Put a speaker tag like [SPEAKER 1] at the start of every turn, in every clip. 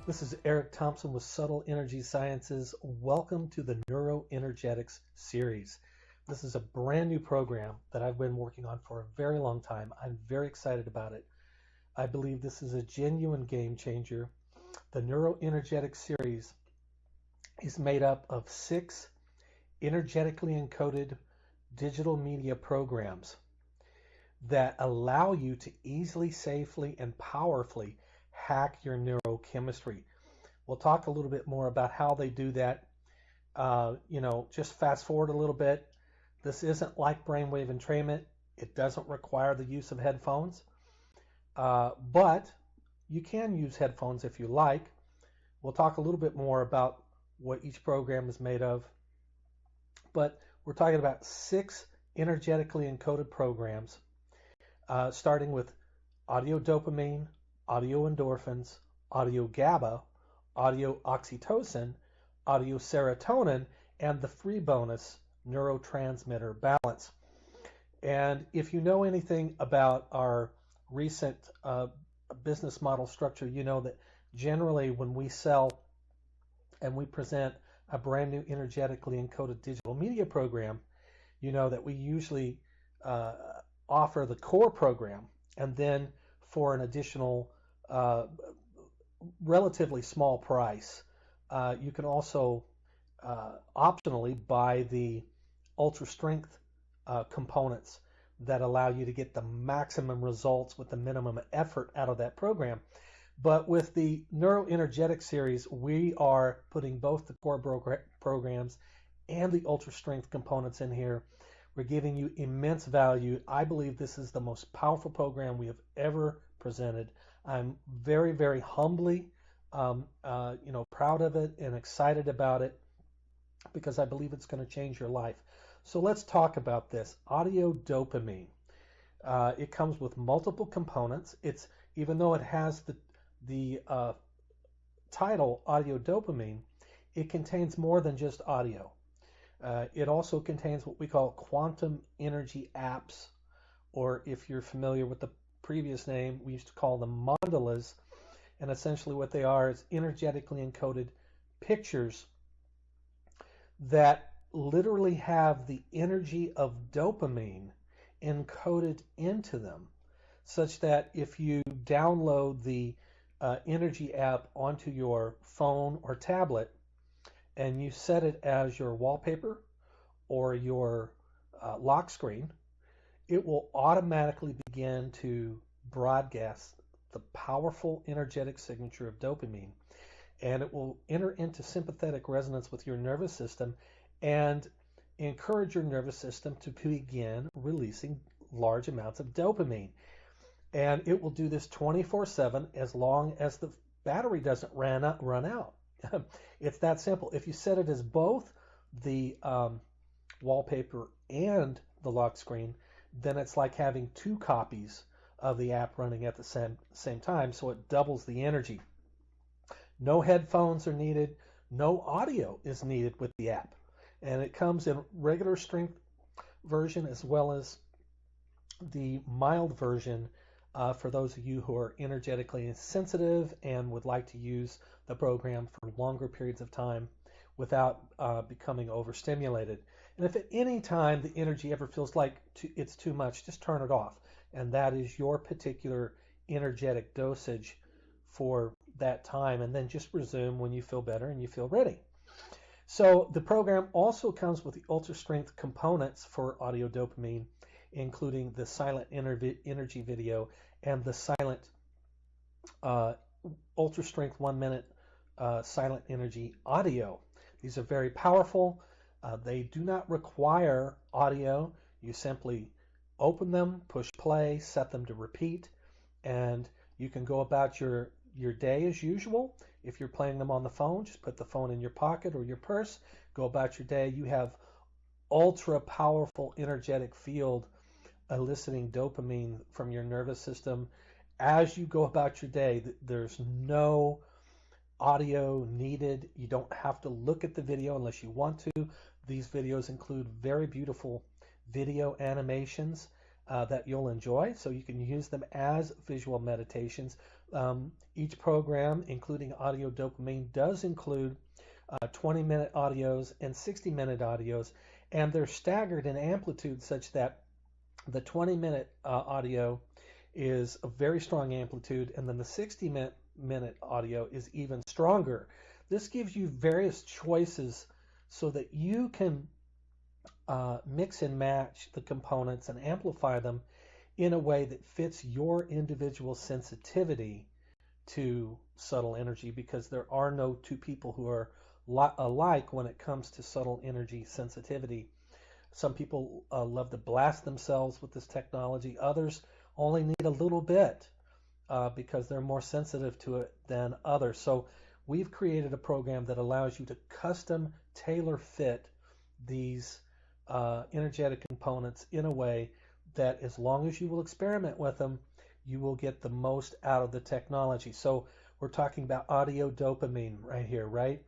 [SPEAKER 1] This is Eric Thompson with Subtle Energy Sciences. Welcome to the Neuro Energetics series. This is a brand new program that I've been working on for a very long time. I'm very excited about it. I believe this is a genuine game changer. The Neuro Energetics series is made up of 6 energetically encoded digital media programs that allow you to easily, safely, and powerfully hack your neurochemistry. We'll talk a little bit more about how they do that. Just fast forward a little bit. This isn't like brainwave entrainment. It doesn't require the use of headphones, but you can use headphones if you like. We'll talk a little bit more about what each program is made of, but we're talking about 6 energetically encoded programs, starting with audio dopamine, audio endorphins, audio GABA, audio oxytocin, audio serotonin, and the free bonus neurotransmitter balance. And if you know anything about our recent business model structure, you know that generally when we sell and we present a brand new energetically encoded digital media program, you know that we usually offer the core program, and then for an additional relatively small price, you can also optionally buy the ultra strength components that allow you to get the maximum results with the minimum effort out of that program. But with the Neuro Energetics series, we are putting both the core programs and the ultra strength components in here. We're giving you immense value. I believe this is the most powerful program we have ever presented. I'm very, very humbly, proud of it and excited about it because I believe it's going to change your life. So let's talk about this. Audio dopamine. It comes with multiple components. Even though it has the title audio dopamine, it contains more than just audio. It also contains what we call quantum energy apps, or if you're familiar with the previous name, we used to call them mandalas. And essentially what they are is energetically encoded pictures that literally have the energy of dopamine encoded into them, such that if you download the energy app onto your phone or tablet and you set it as your wallpaper or your lock screen, it will automatically begin to broadcast the powerful energetic signature of dopamine, and it will enter into sympathetic resonance with your nervous system and encourage your nervous system to begin releasing large amounts of dopamine. And it will do this 24/7 as long as the battery doesn't run out. It's that simple. If you set it as both the wallpaper and the lock screen, then it's like having 2 copies of the app running at the same time, so it doubles the energy. No headphones are needed. No audio is needed with the app. And it comes in regular strength version as well as the mild version for those of you who are energetically sensitive and would like to use the program for longer periods of time without becoming overstimulated. And if at any time the energy ever feels like it's too much, just turn it off. And that is your particular energetic dosage for that time. And then just resume when you feel better and you feel ready. So the program also comes with the ultra strength components for audio dopamine, including the silent energy video and the silent ultra strength 1 minute silent energy audio. These are very powerful. They do not require audio. You simply open them, push play, set them to repeat, and you can go about your day as usual. If you're playing them on the phone, just put the phone in your pocket or your purse, go about your day. You have ultra powerful energetic field eliciting dopamine from your nervous system as you go about your day. There's no audio needed. You don't have to look at the video unless you want to. These videos include very beautiful video animations that you'll enjoy, so you can use them as visual meditations. Each program, including audio dopamine, does include 20-minute audios and 60-minute audios, and they're staggered in amplitude such that the 20-minute audio is a very strong amplitude, and then the 60-minute audio is even stronger. This gives you various choices so that you can mix and match the components and amplify them in a way that fits your individual sensitivity to subtle energy, because there are no two people who are alike when it comes to subtle energy sensitivity. Some people love to blast themselves with this technology. Others only need a little bit because they're more sensitive to it than others. So we've created a program that allows you to custom tailor fit these energetic components in a way that, as long as you will experiment with them, you will get the most out of the technology. So we're talking about audio dopamine right here, right?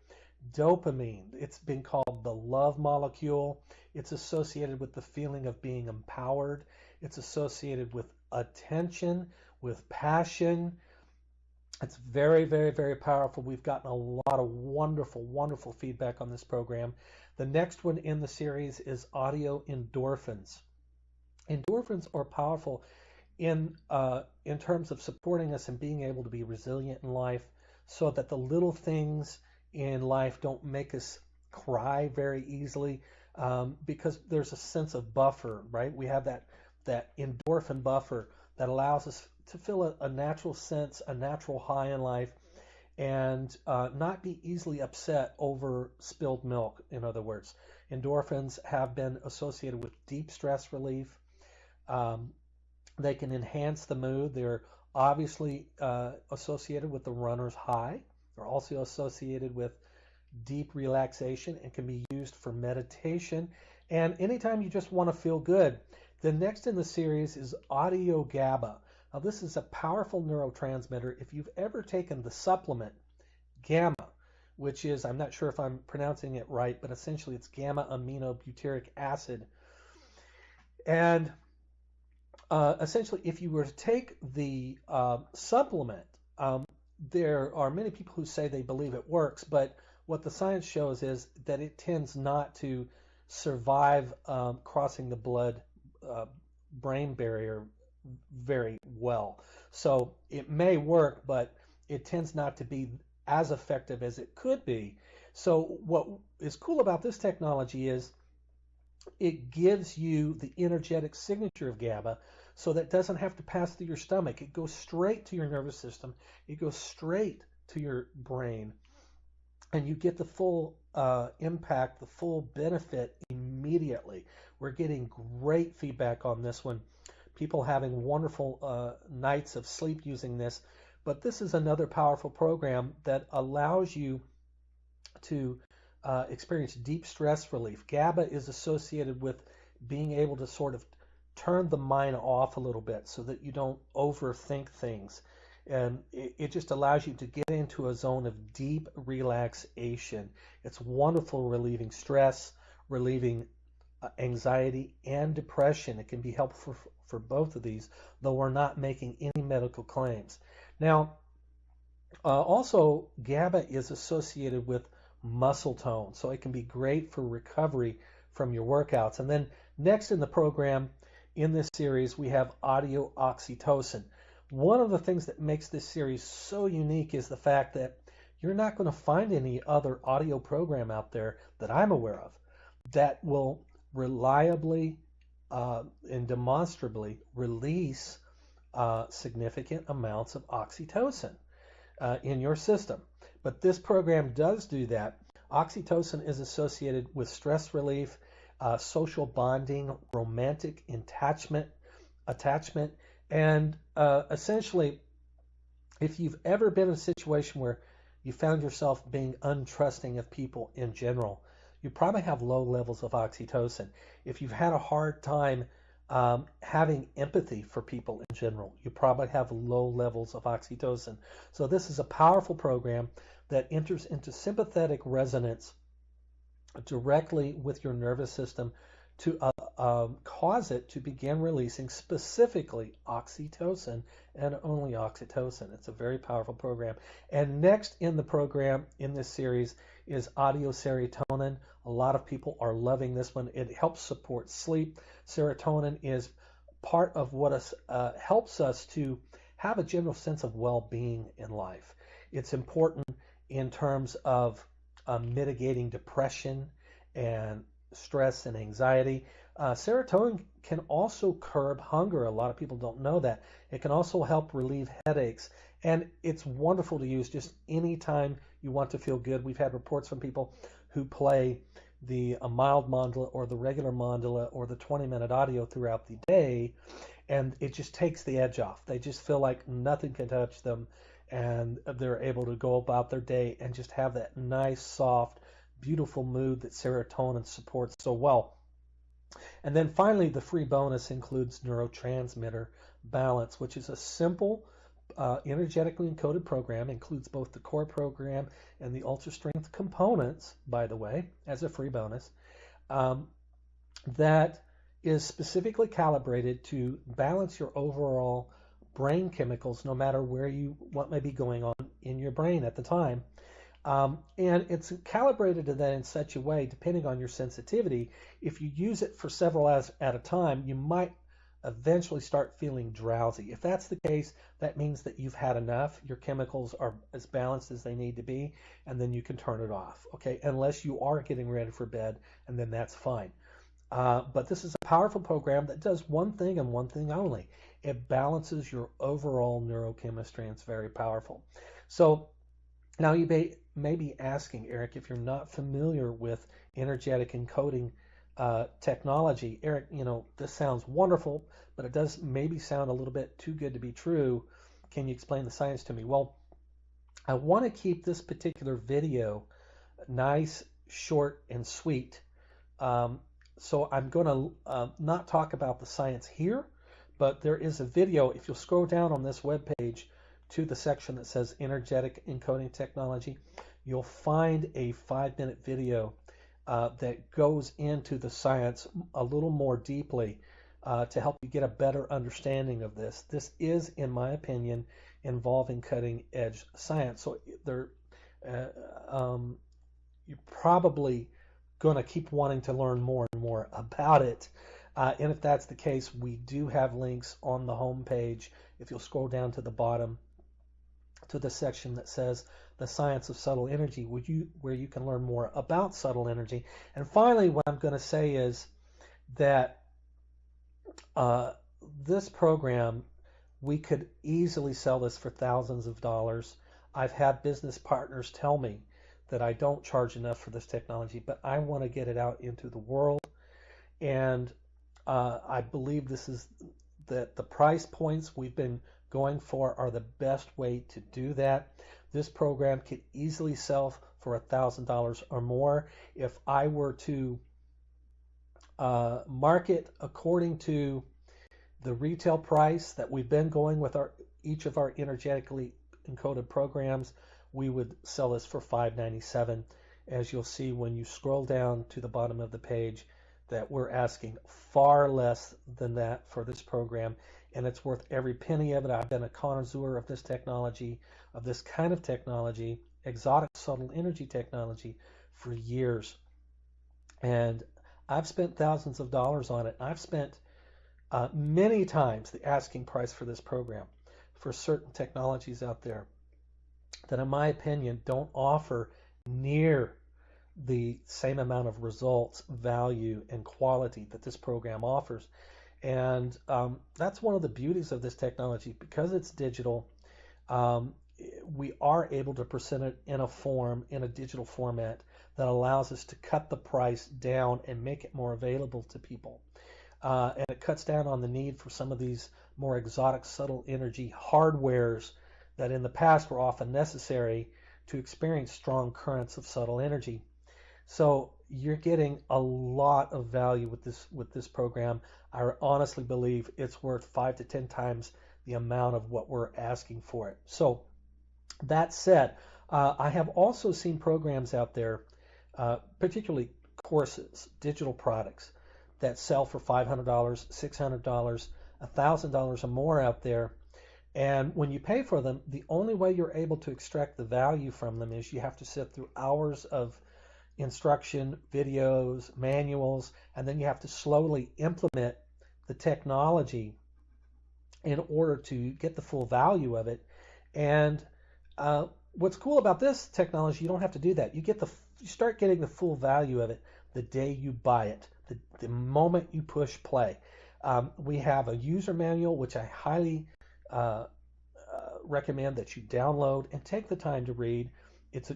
[SPEAKER 1] Dopamine, it's been called the love molecule. It's associated with the feeling of being empowered. It's associated with attention, with passion. It's very, very, very powerful. We've gotten a lot of wonderful, wonderful feedback on this program. The next one in the series is audio endorphins. Endorphins are powerful in terms of supporting us and being able to be resilient in life, so that the little things in life don't make us cry very easily, because there's a sense of buffer, right? We have that endorphin buffer that allows us to feel a natural sense, a natural high in life, and not be easily upset over spilled milk. In other words, endorphins have been associated with deep stress relief. They can enhance the mood. They're obviously associated with the runner's high. They're also associated with deep relaxation and can be used for meditation. And anytime you just want to feel good. The next in the series is audio GABA. Now, this is a powerful neurotransmitter. If you've ever taken the supplement gamma, which is, I'm not sure if I'm pronouncing it right, but essentially it's gamma aminobutyric acid. And essentially, if you were to take the supplement, there are many people who say they believe it works, but what the science shows is that it tends not to survive crossing the blood-brain barrier very well. So it may work, but it tends not to be as effective as it could be. So what is cool about this technology is it gives you the energetic signature of GABA, so that doesn't have to pass through your stomach. It goes straight to your nervous system. It goes straight to your brain, and you get the full impact, the full benefit immediately. We're getting great feedback on this one. People having wonderful nights of sleep using this. But this is another powerful program that allows you to experience deep stress relief. GABA is associated with being able to sort of turn the mind off a little bit so that you don't overthink things. And it just allows you to get into a zone of deep relaxation. It's wonderful relieving stress, relieving anxiety and depression. It can be helpful for both of these, though we're not making any medical claims. Now, also GABA is associated with muscle tone, so it can be great for recovery from your workouts. And then next in the program, in this series, we have audio oxytocin. One of the things that makes this series so unique is the fact that you're not going to find any other audio program out there that I'm aware of that will reliably and demonstrably release significant amounts of oxytocin in your system. But this program does do that. Oxytocin is associated with stress relief, social bonding, romantic attachment, and essentially, if you've ever been in a situation where you found yourself being untrusting of people in general, you probably have low levels of oxytocin. If you've had a hard time having empathy for people in general, you probably have low levels of oxytocin. So this is a powerful program that enters into sympathetic resonance directly with your nervous system to cause it to begin releasing specifically oxytocin and only oxytocin. It's a very powerful program. And next in the program in this series is audio serotonin. A lot of people are loving this one. It helps support sleep. Serotonin is part of what helps us to have a general sense of well-being in life. It's important in terms of mitigating depression and stress and anxiety. Serotonin can also curb hunger. A lot of people don't know that. It can also help relieve headaches. And it's wonderful to use just anytime you want to feel good. We've had reports from people who play the mild mandala or the regular mandala or the 20-minute audio throughout the day, and it just takes the edge off. They just feel like nothing can touch them, and they're able to go about their day and just have that nice, soft, beautiful mood that serotonin supports so well. And then finally, the free bonus includes neurotransmitter balance, which is a simple, energetically encoded program, includes both the core program and the ultra strength components, by the way, as a free bonus, that is specifically calibrated to balance your overall brain chemicals, no matter what may be going on in your brain at the time. And it's calibrated to that in such a way, depending on your sensitivity. If you use it for several hours at a time, you might eventually start feeling drowsy. If that's the case, that means that you've had enough. Your chemicals are as balanced as they need to be, and then you can turn it off, okay? Unless you are getting ready for bed, and then that's fine. But this is a powerful program that does one thing and one thing only. It balances your overall neurochemistry, and it's very powerful. So now you may be asking, Eric, if you're not familiar with energetic encoding technology, Eric, this sounds wonderful, but it does maybe sound a little bit too good to be true. Can you explain the science to me? Well, I want to keep this particular video nice, short, and sweet. So I'm going to not talk about the science here, but there is a video. If you'll scroll down on this webpage to the section that says energetic encoding technology, you'll find a 5-minute video that goes into the science a little more deeply to help you get a better understanding of this. This is, in my opinion, involving cutting edge science. So you're probably going to keep wanting to learn more and more about it. And if that's the case, we do have links on the home page. If you'll scroll down to the bottom to the section that says the science of subtle energy, where you can learn more about subtle energy. And finally, what I'm going to say is that this program, we could easily sell this for thousands of dollars. I've had business partners tell me that I don't charge enough for this technology, but I want to get it out into the world. And I believe that the price points we've been going for are the best way to do that. This program could easily sell for $1,000 or more. If I were to market according to the retail price that we've been going with each of our energetically encoded programs, we would sell this for $597. As you'll see when you scroll down to the bottom of the page, that we're asking far less than that for this program, and it's worth every penny of it. I've been a connoisseur of this technology, of this kind of technology, exotic subtle energy technology, for years. And I've spent thousands of dollars on it. I've spent many times the asking price for this program for certain technologies out there that, in my opinion, don't offer near the same amount of results, value, and quality that this program offers. And that's one of the beauties of this technology. Because it's digital, we are able to present it in a digital format that allows us to cut the price down and make it more available to people. And it cuts down on the need for some of these more exotic subtle energy hardwares that in the past were often necessary to experience strong currents of subtle energy. So you're getting a lot of value with this program. I honestly believe it's worth 5 to 10 times the amount of what we're asking for it. So that said, I have also seen programs out there, particularly courses, digital products, that sell for $500, $600, $1,000 or more out there. And when you pay for them, the only way you're able to extract the value from them is you have to sit through hours of instruction, videos, manuals, and then you have to slowly implement the technology in order to get the full value of it. And what's cool about this technology, you don't have to do that. You start getting the full value of it the day you buy it, the moment you push play. We have a user manual, which I highly recommend that you download and take the time to read. It's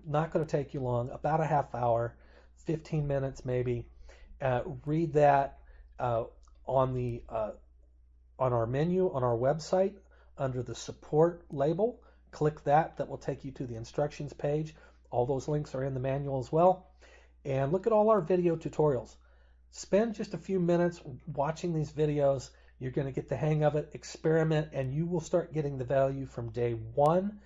[SPEAKER 1] not going to take you long, about a half hour, 15 minutes maybe. Read that on our menu on our website under the support label. Click that. That will take you to the instructions page. All those links are in the manual as well. And look at all our video tutorials. Spend just a few minutes watching these videos. You're going to get the hang of it, experiment, and you will start getting the value from day one.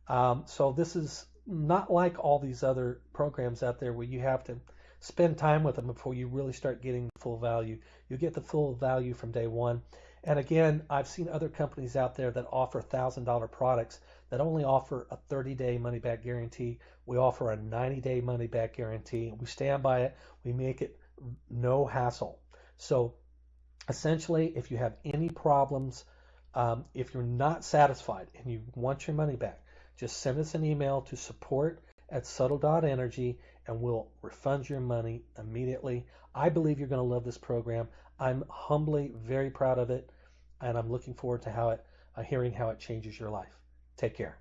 [SPEAKER 1] So this is not like all these other programs out there where you have to spend time with them before you really start getting the full value. You get the full value from day one. And again, I've seen other companies out there that offer $1,000 products that only offer a 30-day money-back guarantee. We offer a 90-day money-back guarantee. We stand by it. We make it no hassle. So essentially, if you have any problems, if you're not satisfied and you want your money back, just send us an email to support@subtle.energy and we'll refund your money immediately. I believe you're going to love this program. I'm humbly very proud of it, and I'm looking forward to hearing how it changes your life. Take care.